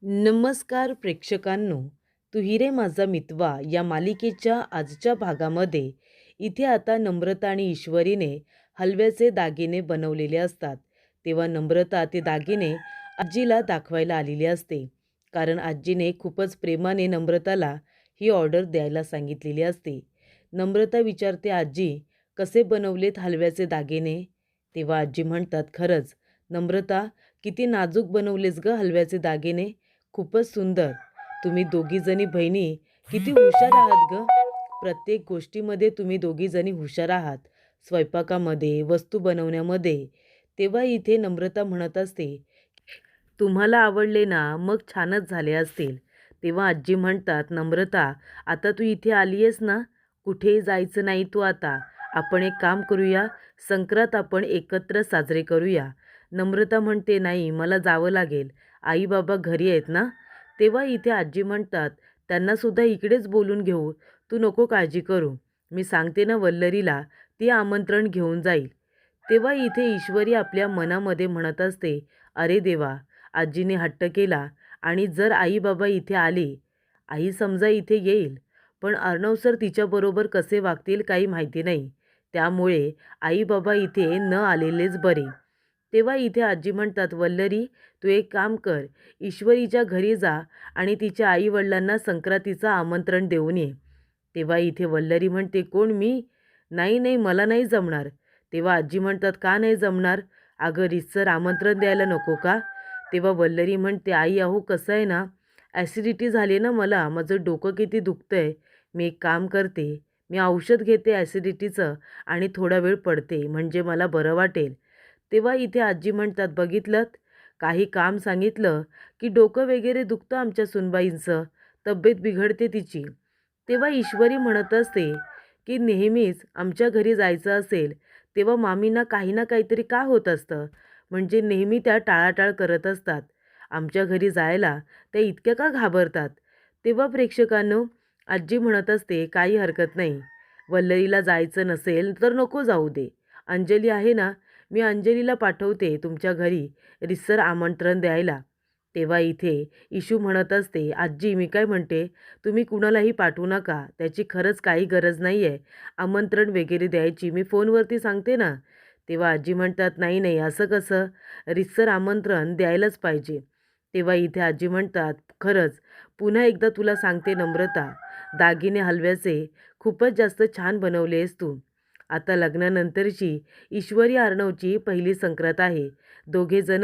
नमस्कार प्रेक्षकांनो, तू हिरे माझा मितवा या मालिकेच्या आजच्या भागामध्ये इथे आता नम्रता आणि ईश्वरीने हलव्याचे दागिने बनवलेले असतात. तेव्हा नम्रता ते दागिने आजीला दाखवायला आलेली असते, कारण आजीने खूपच प्रेमाने नम्रताला ही ऑर्डर द्यायला सांगितलेली असते. नम्रता विचारते, आजी कसे बनवलेत हलव्याचे दागिने? तेव्हा आजी म्हणतात, खरंच नम्रता, किती नाजूक बनवलेस ग हलव्याचे दागिने, खूपच सुंदर. तुम्ही दोघीजणी बहिणी किती हुशार आहात ग. प्रत्येक गोष्टीमध्ये तुम्ही दोघीजणी हुशार आहात, स्वयंपाकामध्ये, वस्तू बनवण्यामध्ये. तेव्हा इथे नम्रता म्हणत असते, तुम्हाला आवडले ना, मग छानच झाले असतील. तेव्हा आजी म्हणतात, नम्रता आता तू इथे आली आहेस ना, कुठेही जायचं नाही तू आता. आपण एक काम करूया, संक्रांत आपण एकत्र साजरे करूया. नम्रता म्हणते, नाही मला जावं लागेल, आई बाबा घरी आहेत ना. तेव्हा इथे आजी म्हणतात, त्यांनासुद्धा इकडेच बोलून घेऊ, तू नको काळजी करू. मी सांगते ना वल्लरीला, ती आमंत्रण घेऊन जाईल. तेव्हा इथे ईश्वरी आपल्या मनामध्ये म्हणत असते, अरे देवा, आजीने हट्ट केला आणि जर आई बाबा इथे आले, आई समजा इथे येईल, पण अर्णव सर तिच्याबरोबर कसे वागतील काही माहिती नाही. त्यामुळे आई बाबा इथे न आलेलेच बरे. तेव्हा इथे आजी म्हणतात, वल्लरी तू एक काम कर, ईश्वरीच्या घरी जा आणि तिच्या आईवडिलांना संक्रांतीचं आमंत्रण देऊन ये. तेव्हा इथे वल्लरी म्हणते, कोण मी? नाही नाही, मला नाही जमणार. तेव्हा आजी म्हणतात, का नाही जमणार? अगं रीतसर आमंत्रण द्यायला नको का? तेव्हा वल्लरी म्हणते, आई अहो कसं आहे ना, ॲसिडिटी झाली ना मला, माझं डोकं किती दुखतंय. मी एक काम करते, मी औषध घेते ॲसिडिटीचं आणि थोडा वेळ पडते, म्हणजे मला बरं वाटेल. तेव्हा इथे आजी म्हणतात, बघितलंत, काही काम सांगितलं की डोकं वगैरे दुखतं आमच्या सुनबाईंचं, तब्येत बिघडते तिची. तेव्हा ईश्वरी म्हणत असते की नेहमीच आमच्या घरी जायचं असेल तेव्हा मामींना काही ना काहीतरी का होत असतं, म्हणजे नेहमी त्या टाळाटाळ करत असतात. आमच्या घरी जायला त्या इतक्या का घाबरतात? तेव्हा प्रेक्षकांनो, आजी म्हणत असते, काही हरकत नाही, वल्लरीला जायचं नसेल तर नको जाऊ दे. अंजली आहे ना, मी अंजलीला पाठवते तुमच्या घरी रिसर आमंत्रण द्यायला. तेव्हा इथे इशू म्हणत असते, आजी मी काय म्हणते, तुम्ही कुणालाही पाठवू नका, त्याची खरंच काही गरज नाही आहे आमंत्रण वगैरे द्यायची, मी फोनवरती सांगते ना. तेव्हा आजी म्हणतात, नाही नाही असं कसं, रिसर आमंत्रण द्यायलाच पाहिजे. तेव्हा इथे आजी म्हणतात, खरंच पुन्हा एकदा तुला सांगते नम्रता, दागिने हलव्याचे खूपच जास्त छान बनवलेस तू. आता लग्नानंतरची ईश्वरी अर्णवची पहिली संक्रांत आहे. दोघेजण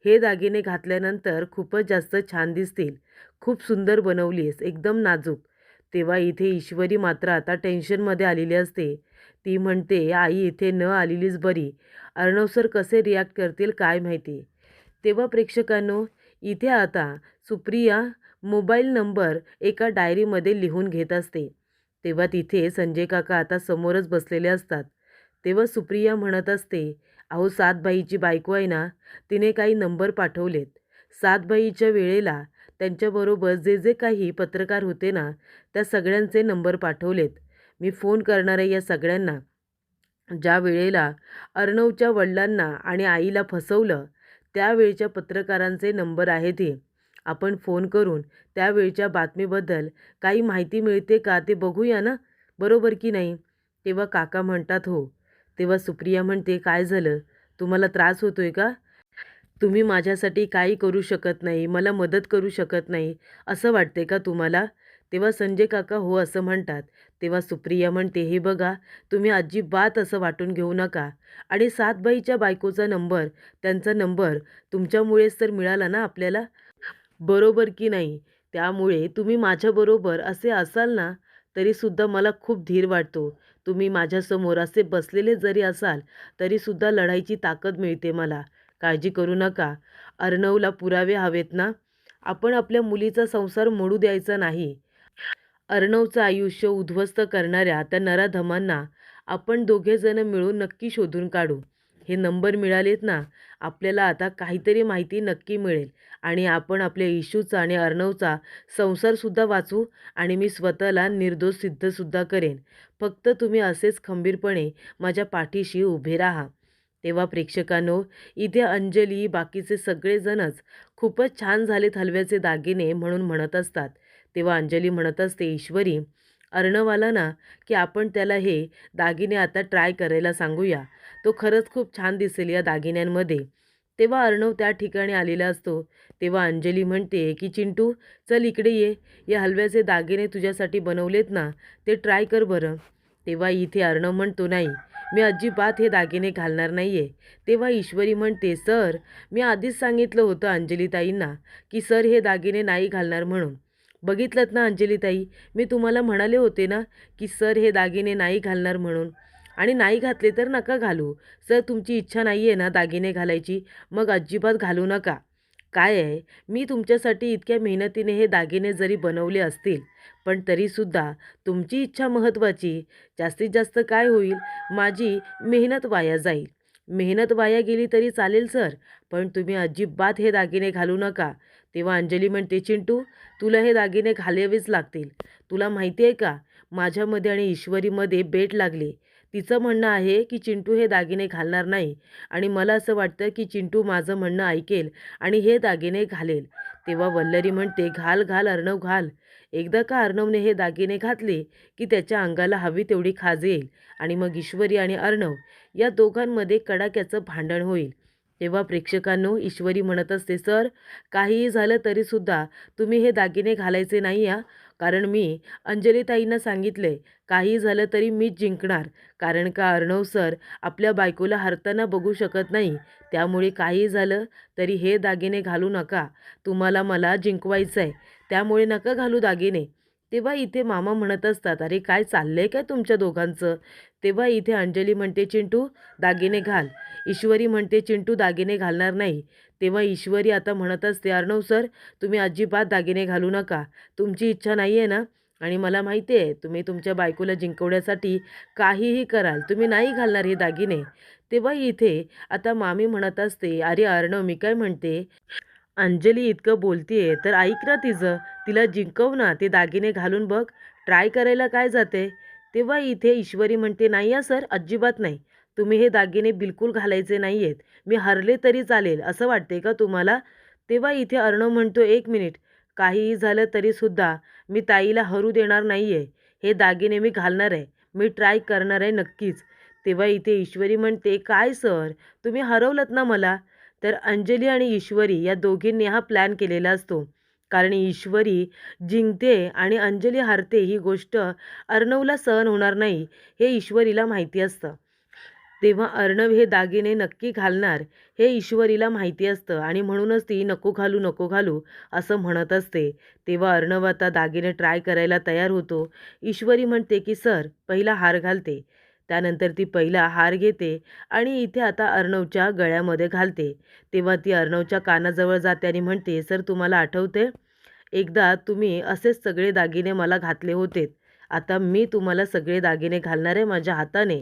हे दागिने घातल्यानंतर खूपच जास्त छान दिसतील. खूप सुंदर बनवलीस, एकदम नाजूक. तेव्हा इथे ईश्वरी मात्र आता टेन्शनमध्ये आलेली असते. ती म्हणते, आई इथे न आलेलीच बरी, अर्णव सर कसे रिॲक्ट करतील काय माहिती. तेव्हा प्रेक्षकांनो, इथे आता सुप्रिया मोबाईल नंबर एका डायरीमध्ये लिहून घेत असते. तेव्हा तिथे संजय काका आता समोरच बसलेले असतात. तेव्हा सुप्रिया म्हणत असते, अहो सातबाईची बायको आहे ना, तिने काही नंबर पाठवलेत. सातबाईच्या वेळेला त्यांच्याबरोबर जे जे काही पत्रकार होते ना, त्या सगळ्यांचे नंबर पाठवलेत. मी फोन करणार आहे या सगळ्यांना. ज्या वेळेला अर्णवच्या वडिलांना आणि आईला फसवलं, त्यावेळच्या पत्रकारांचे नंबर आहेत हे. आपण फोन करून त्यावेळच्या बातमीबद्दल काही माहिती मिळते का ते बघूया ना, बरोबर की नाही? तेव्हा काका म्हणतात, हो. तेव्हा सुप्रिया म्हणते, काय झालं? तुम्हाला त्रास होतोय का? तुम्ही माझ्यासाठी काही करू शकत नाही, मला मदत करू शकत नाही, असं वाटते का तुम्हाला? तेव्हा संजय काका हो असं म्हणतात. तेव्हा सुप्रिया म्हणते, हे बघा, तुम्ही अजिबात असं वाटून घेऊ नका. आणि सातबाईच्या बायकोचा नंबर, त्यांचा नंबर तुमच्यामुळेच तर मिळाला ना आपल्याला, बरोबर की नाही? त्यामुळे तुम्ही माझ्याबरोबर असे असाल ना, तरीसुद्धा मला खूप धीर वाटतो. तुम्ही माझ्यासमोर असे बसलेले जरी असाल, तरीसुद्धा लढायची ताकद मिळते मला. काळजी करू नका. अर्णवला पुरावे हवेत ना. आपण आपल्या मुलीचा संसार मोडू द्यायचा नाही. अर्णवचं आयुष्य उद्ध्वस्त करणाऱ्या त्या नराधमांना आपण दोघेजण मिळून नक्की शोधून काढू. हे नंबर मिळालेत ना, आपल्याला आता काहीतरी माहिती नक्की मिळेल आणि आपण आपल्या इशूचा आणि अर्णवचा संसारसुद्धा वाचवू आणि मी स्वतःला निर्दोष सिद्धसुद्धा करेन. फक्त तुम्ही असेच खंबीरपणे माझ्या पाठीशी उभे राहा. तेव्हा प्रेक्षकांनो, इथे अंजली बाकीचे सगळेजणच खूपच छान झालेत हलव्याचे दागिने म्हणून म्हणत असतात. तेव्हा अंजली म्हणत असते, ईश्वरी, अर्णव आला ना की आपण त्याला हे दागिने आता ट्राय करायला सांगूया. तो खरंच खूप छान दिसेल या दागिन्यांमध्ये. तेव्हा अर्णव त्या ठिकाणी आलेला असतो. तेव्हा अंजली म्हणते की चिंटू, चल इकडे ये. या हलव्याचे दागिने तुझ्यासाठी बनवलेत ना, ते ट्राय कर बरं. तेव्हा इथे अर्णव म्हणतो, नाही, मी अजिबात हे दागिने घालणार नाही आहे. तेव्हा ईश्वरी म्हणते, सर, मी आधीच सांगितलं होतं अंजलीताईंना की सर हे दागिने नाही घालणार म्हणून. बघितलंत ना अंजलीताई, मी तुम्हाला म्हणाले होते ना की सर हे दागिने नाही घालणार म्हणून. आणि नाही घातले तर नका घालू. सर, तुमची इच्छा नाही आहे ना दागिने घालायची, मग अजिबात घालू नका. काय आहे, मी तुमच्यासाठी इतक्या मेहनतीने हे दागिने जरी बनवले असतील, पण तरीसुद्धा तुमची इच्छा महत्त्वाची. जास्तीत जास्त काय होईल, माझी मेहनत वाया जाईल. मेहनत वाया गेली तरी चालेल सर, पण तुम्ही अजिबात हे दागिने घालू नका. तेव्हा अंजली म्हणते, चिंटू, तुला हे दागिने घालावेच लागतील. तुला माहिती आहे का, माझ्यामध्ये आणि ईश्वरीमध्ये बेट लागली. तिचं म्हणणं आहे की चिंटू हे दागिने घालणार नाही आणि मला असं वाटतं की चिंटू माझं म्हणणं ऐकेल आणि हे दागिने घालेल. तेव्हा वल्लरी म्हणते, घाल घाल अर्णव घाल. एकदा का अर्णवने हे दागिने घातले की त्याच्या अंगाला हवी तेवढी खाज येईल आणि मग ईश्वरी आणि अर्णव या दोघांमध्ये कडाक्याचं भांडण होईल. तेव्हा प्रेक्षकांनो, ईश्वरी म्हणत असते, सर, काहीही झालं तरीसुद्धा तुम्ही हे दागिने घालायचे नाही हां, कारण मी अंजलीताईंना सांगितले, काही झालं तरी मीच जिंकणार. कारण का अर्णव सर आपल्या बायकोला हरताना बघू शकत नाही. त्यामुळे काही झालं तरी हे दागिने घालू नका. तुम्हाला मला जिंकवायचं आहे, त्यामुळे नका घालू दागिने. तेव्हा इथे मामा म्हणत असतात, अरे काय चाललंय काय तुमच्या दोघांचं. तेव्हा इथे अंजली म्हणते, चिंटू, दागिने घाल. ईश्वरी म्हणते, चिंटू दागिने घालणार नाही. तेव्हा ईश्वरी आता म्हणत असते, अर्णव सर, तुम्ही अजिबात दागिने घालू नका. तुमची इच्छा नाही आहे ना, आणि मला माहिती आहे तुम्ही तुमच्या बायकोला जिंकवण्यासाठी काहीही कराल. तुम्ही नाही घालणार हे दागिने. तेव्हा इथे आता मामी म्हणत असते, अरे अर्णव, मी काय म्हणते, अंजली इतकं बोलतीये तर ऐक ना तिचं. तिला जिंकव ना, ते दागिने घालून बघ. ट्राय करायला काय जाते. तेव्हा इथे ईश्वरी म्हणते, नाही हा सर, अजिबात नाही. तुम्ही हे दागिने बिलकुल घालायचे नाही आहेत. मी हरले तरी चालेल असं वाटते का तुम्हाला. तेव्हा इथे अर्णव म्हणतो, एक मिनिट, काहीही झालं तरीसुद्धा मी ताईला हरू देणार नाही आहे. हे दागिने मी घालणार आहे. मी ट्राय करणार आहे नक्कीच. तेव्हा इथे ईश्वरी म्हणते, काय सर, तुम्ही हरवलत ना मला. तर अंजली आणि ईश्वरी या दोघींनी हा प्लॅन केलेला असतो. कारण ईश्वरी जिंकते आणि अंजली हारते ही गोष्ट अर्णवला सहन होणार नाही, हे ईश्वरीला माहिती असतं. तेव्हा अर्णव हे दागिने नक्की घालणार हे ईश्वरीला माहिती असतं आणि म्हणूनच ती नको घालू नको घालू असं म्हणत असते. तेव्हा अर्णव आता दागिने ट्राय करायला तयार होतो. ईश्वरी म्हणते की सर, पहिला हार घालते. त्यानंतर ती पहिला हार घेते आणि इथे आता अर्णवच्या गळ्यामध्ये घालते. तेव्हा ती अर्णवच्या कानाजवळ जाते आणि म्हणते, सर, तुम्हाला आठवते, एकदा तुम्ही असेच सगळे दागिने मला घातले होते. आता मी तुम्हाला सगळे दागिने घालणार आहे माझ्या हाताने.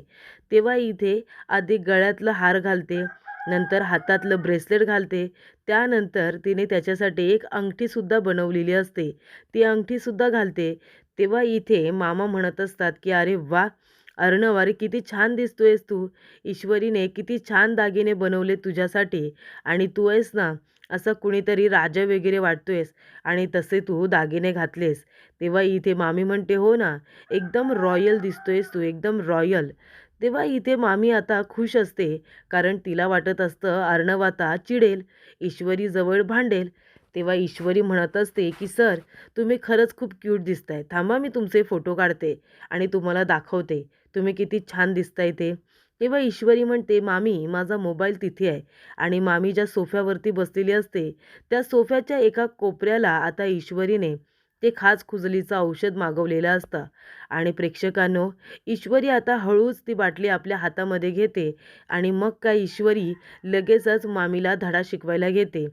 तेव्हा इथे आधी गळ्यातलं हार घालते, नंतर हातातलं ब्रेसलेट घालते. त्यानंतर तिने त्याच्यासाठी एक अंगठीसुद्धा बनवलेली असते, ती अंगठीसुद्धा घालते. तेव्हा इथे मामा म्हणत असतात की अरे वा अर्णव, अरे किती छान दिसतोयस तू. ईश्वरीने किती छान दागिने बनवले तुझ्यासाठी आणि तू आहेस ना असं कुणीतरी राजा वगैरे वाटतोयस आणि तसे तू दागिने घातलेस. तेव्हा इथे मामी म्हणते, हो ना, एकदम रॉयल दिसतोयस तू, एकदम रॉयल. तेव्हा इथे मामी आता खुश असते, कारण तिला वाटत असतं अर्णव आता चिडेल, ईश्वरीजवळ भांडेल. तेव्हा ईश्वरी म्हणत असते की सर, तुम्ही खरंच खूप क्यूट दिसताय. थांबा, मी तुमचे फोटो काढते आणि तुम्हाला दाखवते तुम्ही किती छान दिसताय ते. तेव्हा ईश्वरी म्हणते, मामी, माझा मोबाईल तिथे आहे. आणि मामी ज्या सोफ्यावरती बसलेली असते त्या सोफ्याच्या एका कोपऱ्याला आता ईश्वरीने ते खाज खुजलीचं औषध मागवलेलं असतं. आणि प्रेक्षकांनो, ईश्वरी आता हळूच ती बाटली आपल्या हातामध्ये घेते आणि मग काय ईश्वरी लगेचच मामीला धडा शिकवायला घेते.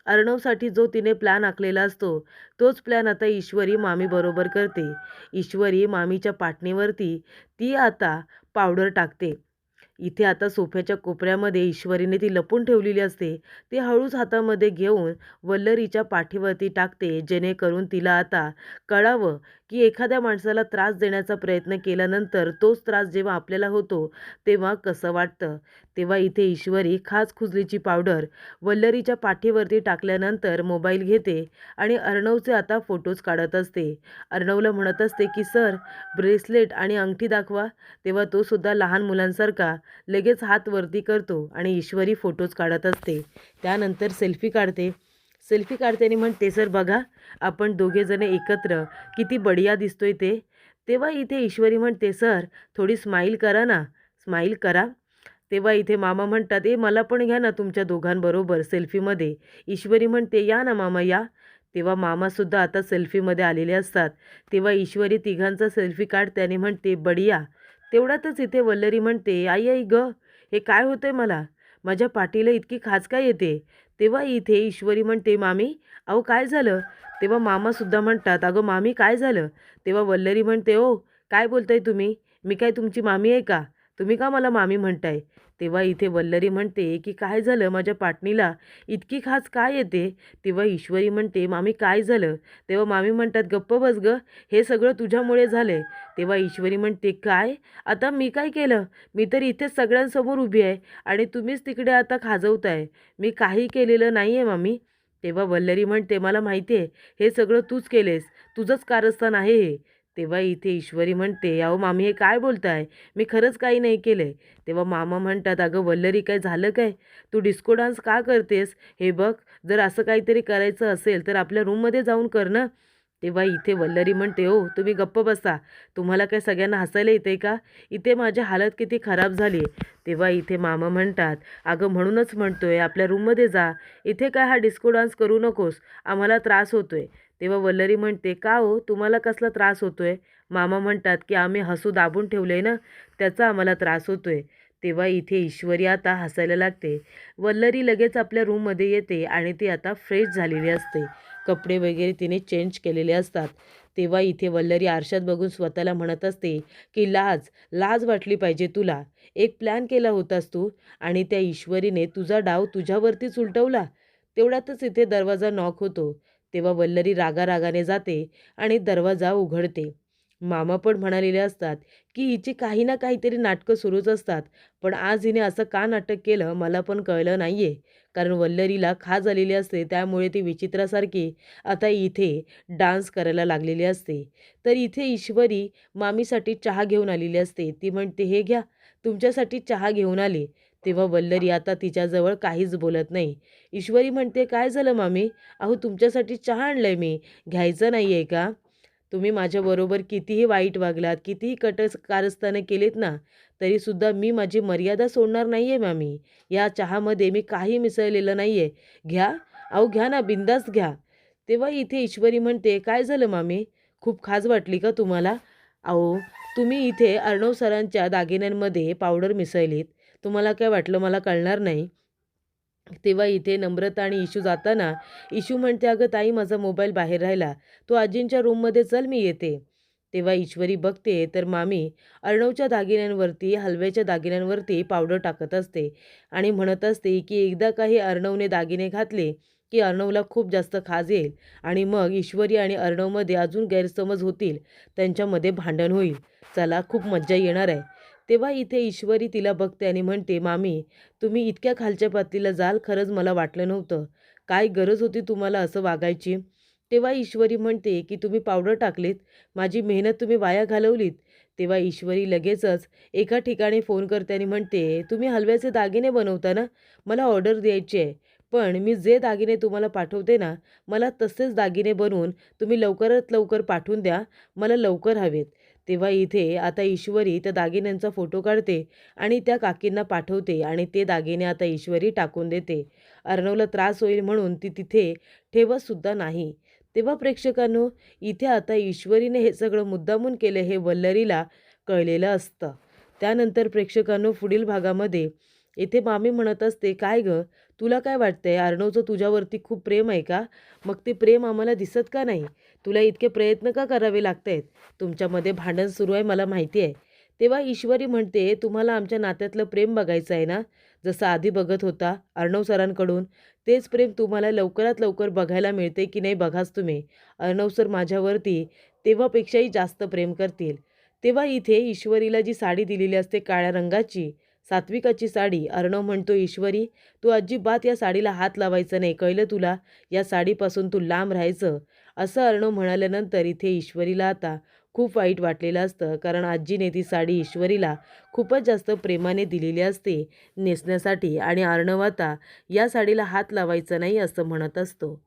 अर्णवसाठी जो तिने प्लॅन आखलेला असतो तोच प्लॅन आता ईश्वरी मामीबरोबर करते. ईश्वरी मामीच्या पाटणीवरती ती आता पावडर टाकते. इथे आता सोफ्याच्या कोपऱ्यामध्ये ईश्वरीने ती लपून ठेवलेली असते. ती हळूच हातामध्ये घेऊन वल्लरीच्या पाठीवरती टाकते, जेणेकरून तिला आता कळावं की एखाद्या माणसाला त्रास देण्याचा प्रयत्न केल्यानंतर तोच त्रास जेव्हा आपल्याला होतो तेव्हा कसं वाटतं. तेव्हा इथे ईश्वरी खास खुजलीची पावडर वल्लरीच्या पाठीवरती टाकल्यानंतर मोबाईल घेते आणि अर्णवचे आता फोटोज काढत असते. अर्णवला म्हणत असते की सर, ब्रेसलेट आणि अंगठी दाखवा. तेव्हा तो सुद्धा लहान मुलांसारखा लगेच हात वरती करतो आणि ईश्वरी फोटोज काढत असते. त्यानंतर सेल्फी काढते आणि म्हणते, सर बघा, आपण दोघेजण एकत्र किती बढिया दिसतोय ते. तेव्हा इथे ईश्वरी म्हणते, सर थोडी स्माईल करा ना, स्माईल करा. तेव्हा इथे मामा म्हणतात, मला पण घ्या ना तुमच्या दोघांबरोबर सेल्फीमध्ये. ईश्वरी म्हणते, या ना मामा या. तेव्हा मामासुद्धा आता सेल्फीमध्ये आलेले असतात. तेव्हा ईश्वरी तिघांचा सेल्फी काढते आणि म्हणते, बढिया. तेवढ्यातच इथे वल्लरी म्हणते, आई आई ग, हे काय होतंय मला, माझ्या पाठीला इतकी खाज काय येते. तेव्हा इथे ईश्वरी म्हणते, मामी अहो काय झालं. तेव्हा मामासुद्धा म्हणतात, अगं मामी काय झालं. तेव्हा वल्लरी म्हणते, ओ काय बोलताय तुम्ही, मी काय तुमची मामी आहे का, तुम्ही का मला मामी म्हणताय. तेव्हा इथे वल्लरी म्हणते की काय झालं, माझ्या पाटणीला इतकी खाज काय येते. तेव्हा ईश्वरी म्हणते, मामी काय झालं. तेव्हा मामी म्हणतात, गप्प बस ग, हे सगळं तुझ्यामुळे झालंय. तेव्हा ईश्वरी म्हणते, काय, आता मी काय केलं, मी तर इथेच सगळ्यांसमोर उभी आहे आणि तुम्हीच तिकडे आता खाजवताय, मी काही केलेलं नाही आहे मामी. तेव्हा वल्लरी म्हणते, मला माहिती आहे हे सगळं तूच केलेस, तुझंच कारस्थान आहे हे. तेव्हा इथे ईश्वरी म्हणते, अहो मामी हे काय बोलताय, मी खरंच काही नाही केलंय. तेव्हा मामा म्हणतात, अगं वल्लरी काय झालं काय, तू डिस्को डान्स का करतेस, हे बघ, जर असं काहीतरी करायचं असेल तर आपल्या रूममध्ये जाऊन कर ना. तेव्हा इथे वल्लरी म्हणते, हो तुम्ही गप्प बसा, तुम्हाला काय सगळ्यांना हसायला येते का, इथे माझी हालत किती खराब झाली. तेव्हा इथे मामा म्हणतात, अगं म्हणूनच म्हणतोय आपल्या रूममध्ये जा, इथे काय हा डिस्को डान्स करू नकोस, आम्हाला त्रास होतोय. तेव्हा वल्लरी म्हणते, का हो तुम्हाला कसला त्रास होतोय. मामा म्हणतात की आम्ही हसू दाबून ठेवले ना, त्याचा आम्हाला त्रास होतोय. तेव्हा इथे ईश्वरी आता हसायला लागते. वल्लरी लगेच आपल्या रूममध्ये येते आणि ती आता फ्रेश झालेली असते, कपडे वगैरे तिने चेंज केलेले असतात. तेव्हा इथे वल्लरी आरशात बघून स्वतःला म्हणत असते की लाज लाज वाटली पाहिजे तुला, एक प्लॅन केला होतास तू आणि त्या ईश्वरीने तुझा डाव तुझ्यावरतीच उलटवला. तेवढ्यातच इथे दरवाजा नॉक होतो. तेव्हा वल्लरी रागारागाने जाते आणि दरवाजा उघडते. मामा पण म्हणालेले असतात की हिची काही ना काहीतरी नाटकं सुरूच असतात, पण आज हिने असं का नाटक केलं मला पण कळलं नाही आहे. कारण वल्लरीला खाज आलेली असते, त्यामुळे ती विचित्रासारखी आता इथे डान्स करायला लागलेली असते. तर इथे ईश्वरी मामीसाठी चहा घेऊन आलेली असते. ती म्हणते, हे घ्या तुमच्यासाठी चहा घेऊन आले. तेव्हा वल्लरी आता तिच्याजवळ काहीच बोलत नाही. ईश्वरी म्हणते, काय झालं मामी, अहो तुमच्यासाठी चहा आणलाय मी, घ्यायचं नाही आहे का. तुम्ही माझ्याबरोबर कितीही वाईट वागलात, कितीही कारस्थानं केलीत ना, तरीसुद्धा मी माझी मर्यादा सोडणार नाही आहे मामी. या चहामध्ये मी काही मिसळलेलं नाही आहे, घ्या, अहो घ्या ना, बिंदास घ्या. तेव्हा इथे ईश्वरी म्हणते, काय झालं मामी, खूप खाज वाटली का तुम्हाला. अहो तुम्ही इथे अर्णव सरांच्या दागिन्यांमध्ये पावडर मिसळलीत, तुम्हाला काय वाटलं मला कळणार नाही. तेव्हा इथे नम्रता आणि इशू जाताना इशू म्हणते, अगं ताई माझा मोबाईल बाहेर राहिला, तू आजींच्या रूममध्ये चल मी येते. तेव्हा ईश्वरी बघते तर मामी अर्णवच्या दागिन्यांवरती, हलव्याच्या दागिन्यांवरती पावडर टाकत असते आणि म्हणत असते की एकदा काही अर्णवने दागिने घातले की अर्णवला खूप जास्त खाज येईल आणि मग ईश्वरी आणि अर्णवमध्ये अजून गैरसमज होतील, त्यांच्यामध्ये भांडण होईल, चला खूप मज्जा येणार आहे. तेव्हा इथे ईश्वरी तिला बघते आणि म्हणते, मामी तुम्ही इतक्या खालच्या पातळीला जाल खरंच मला वाटलं नव्हतं, काय गरज होती तुम्हाला असं वागायची. तेव्हा ईश्वरी म्हणते की तुम्ही पावडर टाकलीत, माझी मेहनत तुम्ही वाया घालवलीत. तेव्हा ईश्वरी लगेचच एका ठिकाणी फोन करते आणि म्हणते, तुम्ही हलव्याचे दागिने बनवता ना, मला ऑर्डर द्यायची आहे, पण मी जे दागिने तुम्हाला पाठवते ना, मला तसेच दागिने बनवून तुम्ही लवकरात लवकर पाठवून द्या, मला लवकर हवेत. तेव्हा इथे आता ईश्वरी त्या दागिन्यांचा फोटो काढते आणि त्या काकींना पाठवते आणि ते दागिने आता ईश्वरी टाकून देते. अर्णवला त्रास होईल म्हणून ती तिथे ठेवतसुद्धा नाही. तेव्हा प्रेक्षकांनो, इथे आता ईश्वरीने हे सगळं मुद्दामून केलं हे वल्लरीला कळलेलं असतं. त्यानंतर प्रेक्षकांनो, पुढील भागामध्ये इथे मामी म्हणत असते, काय गं तुला काय वाटतंय, अर्णवचं तुझ्यावरती खूप प्रेम आहे का, मग ते प्रेम आम्हाला दिसत का नाही, तुला इतके प्रयत्न का करावे लागत आहेत, तुमच्यामध्ये भांडण सुरू आहे मला माहिती आहे. तेव्हा ईश्वरी म्हणते, तुम्हाला आमच्या नात्यातलं प्रेम बघायचं आहे ना, जसं आधी बघत होता अर्णव सरांकडून, तेच प्रेम तुम्हाला लवकरात लवकर बघायला मिळते की नाही बघाच तुम्ही. अर्णव सर माझ्यावरती तेव्हापेक्षाही जास्त प्रेम करतील. तेव्हा इथे ईश्वरीला जी साडी दिलेली असते काळ्या रंगाची, सात्विकाची साडी, अर्णव म्हणतो, ईश्वरी तू अजिबात या साडीला हात लावायचा नाही, कळलं तुला? या साडीपासून तू लांब राहायचं. असं अर्णव म्हणाल्यानंतर इथे ईश्वरीला आता खूप वाईट वाटलेलं असतं, कारण आजीने ती साडी ईश्वरीला खूपच जास्त प्रेमाने दिलेली असते नेसण्यासाठी आणि अर्णव आता या साडीला हात लावायचा नाही असं म्हणत असतो.